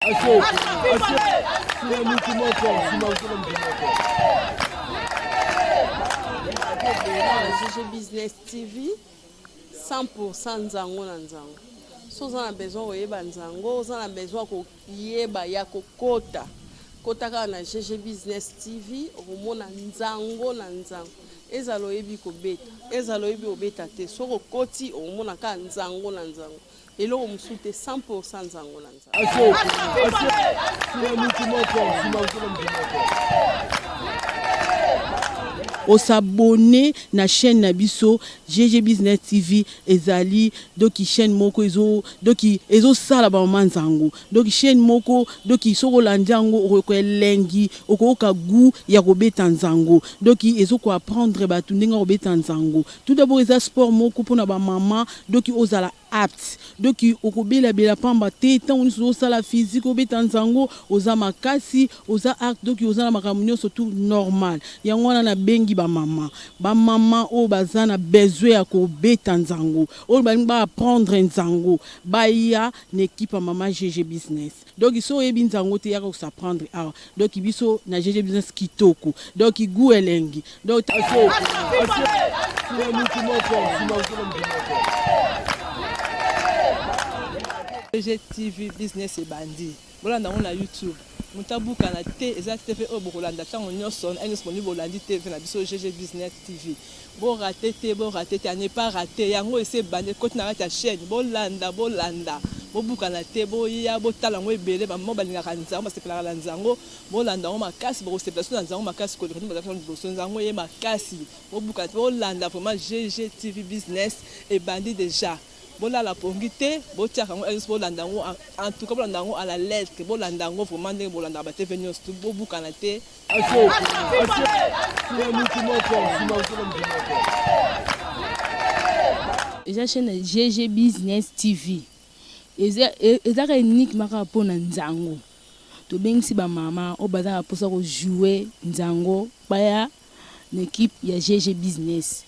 GG Business TV 100% nzango na nzango. So on a besoin oyeba nzango, on a besoin koyeba ya kokota. Kota ka na GG Business TV, omona nzango na nzango. Ezalo yebi ko beta, ezalo yebi obeta te. So ko koti omona ka nzango na nzango. Elo omsute 100% nzango na nzango. On s'abonne na chaîne Nabiso GG Business TV ezali doki chaîne moko doki sala ba manzango doki chaîne moko doki soko landiango ko elengi okoka gu ya kobeta nzango doki ko apprendre ba tundinga kobeta nzango. Tout d'abord eza sport moko pona ba maman doki ozala apte doki okobela bela pamba te tant on sala physique obeta nzango oza makasi oza art doki oza na makamunyo surtout normal yango na bengi ba mama o bazana besoin ya kobeta nzango o ba apprendre nzango ba ya n'équipe mama GG Business donc iso yebi nzango te ya ko s'apprendre ah donc biso na GG Business kitoko donc gu elengi donc GG TV Business et bandi voilà dans la YouTube mutabuka na te eza TV o bokolanda tango nyonso est disponible olandi TV na biso GG Business TV bo raté te ne pas raté yango ese bande côté na ta chaîne bolanda bo buka na te bo ya bo tala ngo ebele ba mo balinga kanza ba sepela la nzango bolanda ngo makasi bo sepela na nzango makasi ko ba za nzango ye makasi bo buka bolanda vraiment GG TV Business et bandi déjà bola la pongité botia kango bolanda ngo en tout cas bolanda ngo à la lettre bolanda ngo vraiment ndenge bolanda ba TV news tout bo buka na te eza chaîne GG Business TV eza unique maka pona nzango to bengisi ba mama o bazaka posa ko jouer nzango baya l'équipe ya GG Business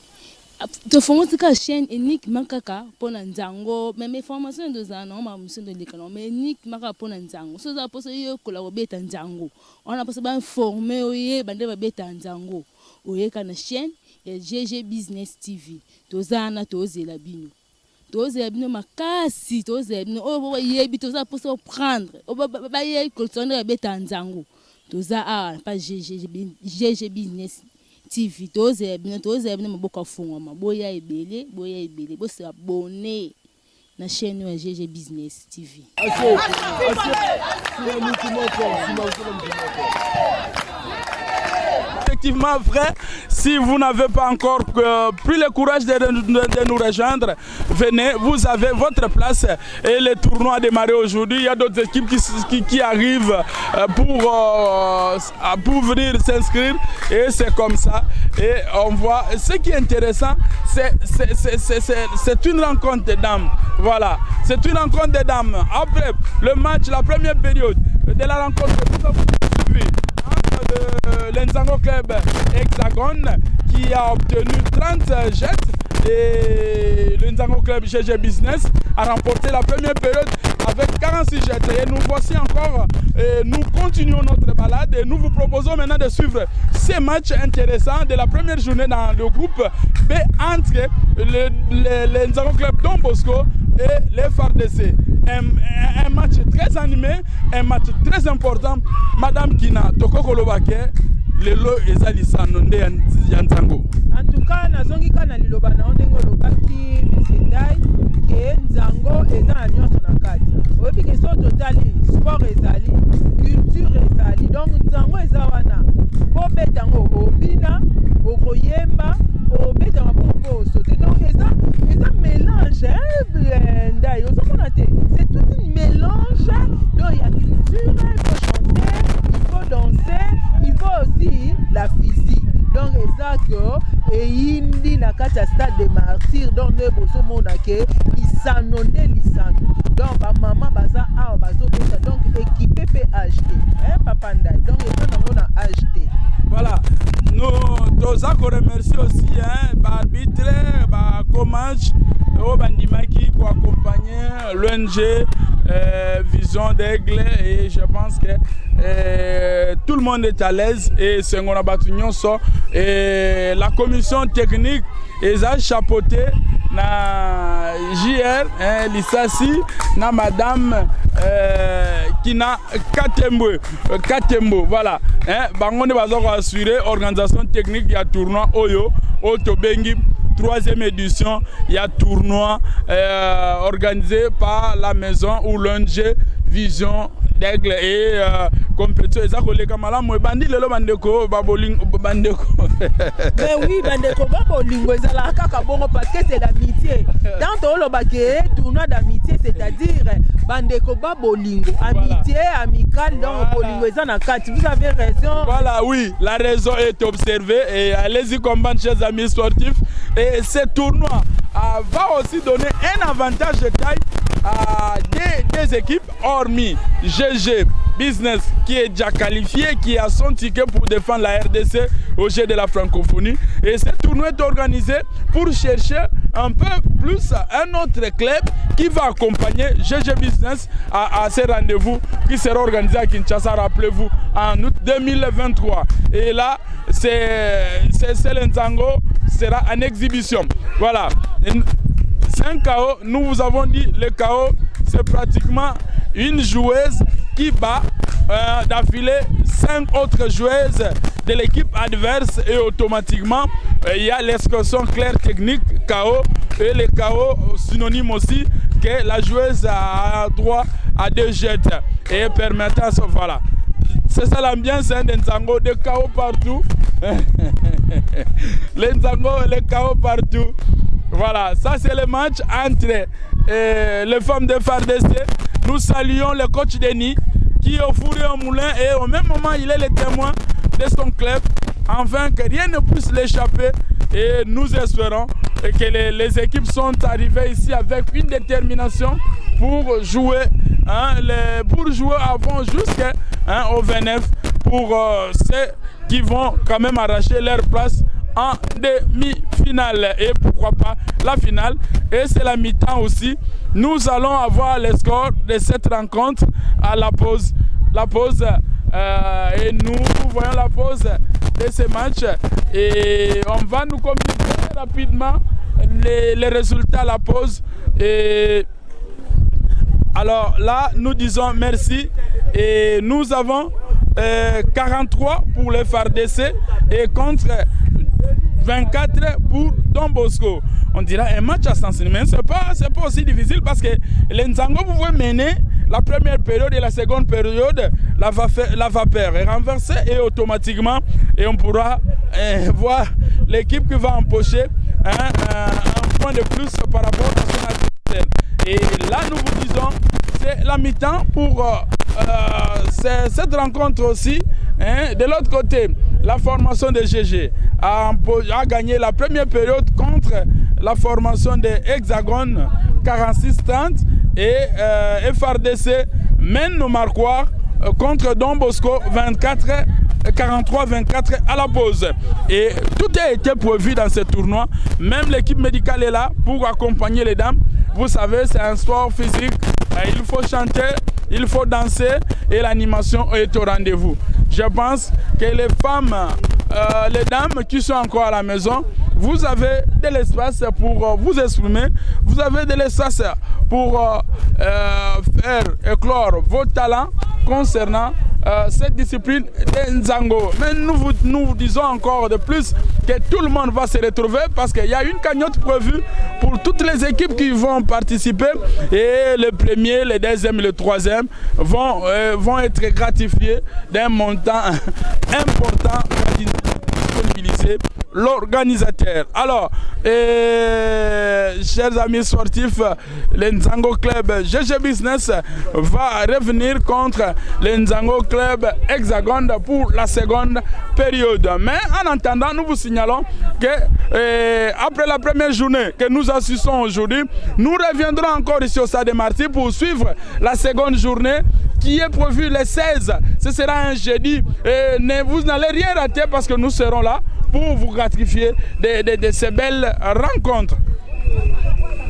to former ka chaîne unique makaka pona nzango mais formation de zana on ma mission de l'école mais unique maka pona nzango so za posa yo kola ko beta nzango on a posa ba former oye bande ba beta nzango oye kana chaîne ya GG Business TV to zana to zela bino makasi to zela bino o yebi to za posa prendre o ba ye kolsonde beta nzango to za pas GG Business TV toze bino maboka fungwa boya ebele bo se abonner na chaîne ya GG Business TV. Effectivement vrai, si vous n'avez pas encore pris le courage de nous rejoindre, venez, vous avez votre place et le tournoi a démarré aujourd'hui. Il y a d'autres équipes qui arrivent pour venir s'inscrire et c'est comme ça. Et on voit, ce qui est intéressant, c'est une rencontre des dames. Voilà, c'est une rencontre des dames. Après le match, la première période de la rencontre, vous avez suivi l'Nzango Club Hexagone qui a obtenu 30 jets et le Nzango Club GG Business a remporté la première période avec 46 jets. Et nous voici encore, nous continuons notre balade et nous vous proposons maintenant de suivre ces matchs intéressants de la première journée dans le groupe B entre le Nzango Club Don Bosco et les FARDC. Un match très animé, un match très important. Madame Kina, Toko Kolobake, lelo ezali sanonde ya Nzango. En tout cas, nazongi kana liloba na ondengo lobaki Sendai ke Nzango eza na nyonso na kati. Oyebi ke so totali sport ezali, culture ezali. Donc Nzango eza wana. Po betango obina, okoyemba, obeta mapopo sote. Donc eza mélange Ndai. C'est tout un mélange. Donc il y a culture, il faut chanter, il faut danser, il faut aussi la physique. Donc exactement et indi na kata stade de martyrs donc ne boso mona ke isanonde lisano. Donc ba maman baza a bazo beta donc équipé PHT. Papa Ndai. Donc on a acheté. Voilà. Nous dosa ko remercier aussi arbitre ba coach au bandimaki pour accompagner l'ONG Vision d'Aigle et je pense que tout le monde est à l'aise et c'est on a battu et la commission technique est chapeautée na JR Lissassi na madame Kina Katembo voilà bangonde bazoko assurer organisation technique du tournoi Oyo Otobengi 3e édition, il y a un tournoi organisé par la maison ou l'ONG Vision d'Aigle et compétition. Ils ont collé comme là, moi bandi le bandeko, babolingo bandeko. Mais oui, bandeko babolingo, ils ont la kaka bongo parce que c'est l'amitié. Dans tout le baquet, tournoi d'amitié, c'est-à-dire bandeko babolingo, amitié amicale donc bolingo ils ont en quatre. Vous avez raison. Voilà, oui, la raison est observée et allez-y combattre chers amis sportifs. Et ce tournoi va aussi donner un avantage de taille à des équipes, hormis GG Business qui est déjà qualifié, qui a son ticket pour défendre la RDC au jeu de la francophonie. Et ce tournoi est organisé pour chercher un peu plus un autre club qui va accompagner GG Business à ces rendez-vous qui sera organisé à Kinshasa, rappelez-vous, en août 2023. Et là, c'est l'Nzango sera en exhibition. Voilà. C'est un KO. Nous vous avons dit, le KO, c'est pratiquement une joueuse qui bat d'affilée 5 autres joueuses de l'équipe adverse et automatiquement, il y a l'exclusion claire technique KO et le KO synonyme aussi que la joueuse a droit à 2 jets et permettant ça, voilà. C'est ça l'ambiance des Nzango, des KO partout. Les Nzango, les KO partout. Voilà, ça c'est le match entre les femmes de FARDC. Nous saluons le coach Denis qui est au four et au moulin et au même moment il est le témoin de son club. Afin que rien ne puisse l'échapper et nous espérons que les équipes sont arrivées ici avec une détermination pour jouer, pour jouer avant jusqu'au 29 pour ceux qui vont quand même arracher leur place en demi-finale et pourquoi pas la finale. Et c'est la mi-temps aussi. Nous allons avoir les scores de cette rencontre à la pause. Et nous voyons la pause de ce match et on va nous communiquer rapidement les résultats à la pause. Et alors là, nous disons merci et nous avons 43 pour le FARDC et contre 24 pour Don Bosco. On dira un match à sens unique, mais c'est pas aussi difficile parce que les Nzango pouvaient mener la première période et la seconde période, la vapeur est renversée et automatiquement, et on pourra voir l'équipe qui va empocher un point de plus par rapport à son adversaire. Et là, nous vous disons, c'est la mi-temps pour cette rencontre aussi. De l'autre côté, la formation de GG a gagné la première période contre la formation de Hexagone 46-30 et FARDC mène nos marquoirs contre Don Bosco 43-24 à la pause. Et tout a été prévu dans ce tournoi. Même l'équipe médicale est là pour accompagner les dames. Vous savez, c'est un sport physique. Il faut chanter, il faut danser et l'animation est au rendez-vous. Je pense que les femmes, les dames qui sont encore à la maison, vous avez de l'espace pour vous exprimer, vous avez de l'espace pour faire éclore vos talents concernant cette discipline de Nzango. Mais nous vous disons encore de plus que tout le monde va se retrouver parce qu'il y a une cagnotte prévue pour toutes les équipes qui vont participer et le premier, le deuxième et le troisième vont être gratifiés d'un montant important pour disponibiliser l'organisateur. Alors, chers amis sportifs, le Nzango Club GG Business va revenir contre le Nzango Club Hexagone pour la seconde période. Mais en attendant, nous vous signalons que après la première journée que nous assistons aujourd'hui, nous reviendrons encore ici au Stade de Marty pour suivre la seconde journée qui est prévue le 16. Ce sera un jeudi. Et vous n'allez rien rater parce que nous serons là pour vous gratifier de ces belles rencontres.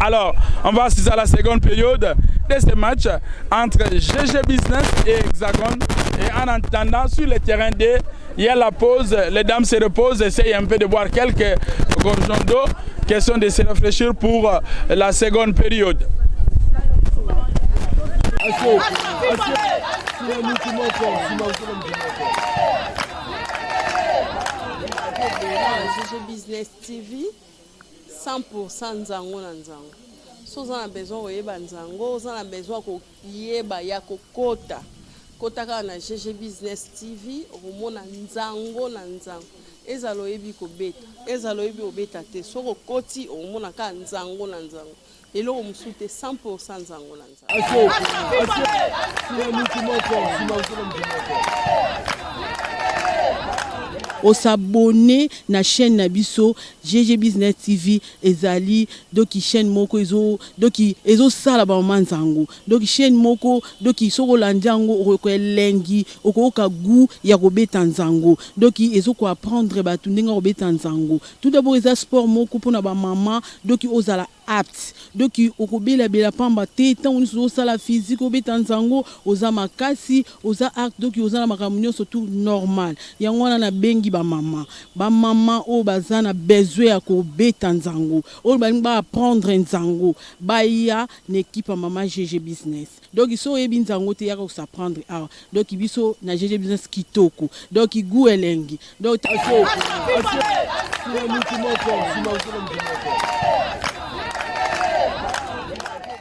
Alors, on va assister à la seconde période de ce match entre GG Business et Hexagone. Et en attendant, sur le terrain D, il y a la pause, les dames se reposent, essayent un peu de boire quelques gorgeons d'eau, question de se rafraîchir pour la seconde période. GG Business TV 100% nzango na nzango. So oza na besoin koyeba nzango, oza na besoin koyeba ya kokota. Kota kaka na GG Business TV, okomona nzango na nzango. Ezala oyebi kobeta, ezala oyebi obeta te. So kokoti okomona kaka nzango na nzango. Eloko mosusu te 100% nzango na nzango. Osabone na chaîne na biso GG Business TV ezali doki chaîne moko doki sala ba manzango doki chaîne moko doki soko lanjango ko elengi okoka gu ya kobeta nzango doki ko apprendre ba tundinga kobeta nzango tout d'abord eza sport moko pona ba mama doki ozala apte doki okobela bela pamba te tant on sala physique obeta nzango oza makasi oza acte doki oza na makamunyo surtout normal yango na bengi ba mama o bazana besoin ya kobeta nzango o ba apprendre nzango ba ya n'équipe mama GG Business donc so yebi nzango te ya ko s'apprendre donc biso na GG Business kitoko donc gu elengi donc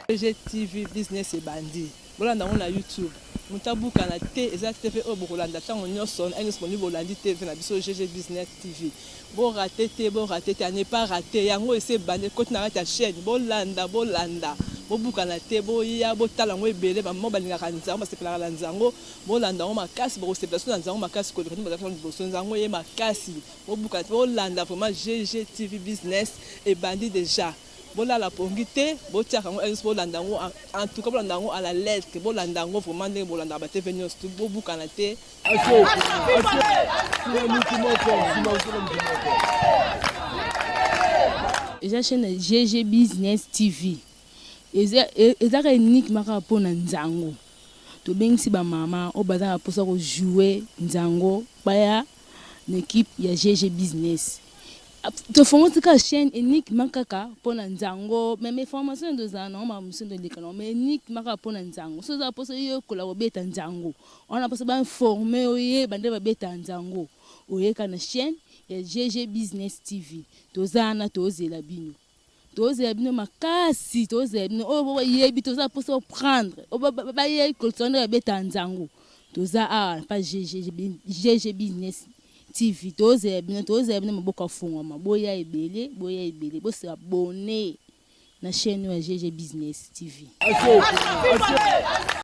GG TV Business et Bandi. Voilà dans la YouTube. Mutabuka na te eza TV o bokolanda tango nyonso est disponible Bolandi TV na biso GG Business TV. Bo raté te à ne pas rater. Yango ese bande côté na ta chaîne. Bolanda. Bo buka na te bo ya bo tala ngo ebele ba mo balinga kanza parce que la lanzango bolanda ngo makasi bo se place na nzango makasi ko ba za boso nzango ye makasi. Bo buka bolanda vraiment GG TV Business et Bandi déjà. Bola la pongité, botia kango bolandango en tout cas bolandango à la lettre, bolandango vraiment ndenge bolanda ba te venir tout bobu kanate. Eza chaîne GG Business TV. Eza unique maka pona nzango. To bengisi ba mama o baza posa ko jouer nzango baya l'équipe ya GG Business. To former ka chaîne unique makaka pona nzango mais formation de zana ma mission de l'école mais unique maka pona nzango so za poso yo kola beta nzango on a poso ba former oye bande ba beta nzango oye kana chaîne ya GG Business TV to zana to zela bino makasi to zela bino o yebi to za poso prendre o ba ye kolsonde beta nzango to za pas GG Business TV toze bino maboka fungwa boya ebele bo se abonner na chaîne ya GG Business TV.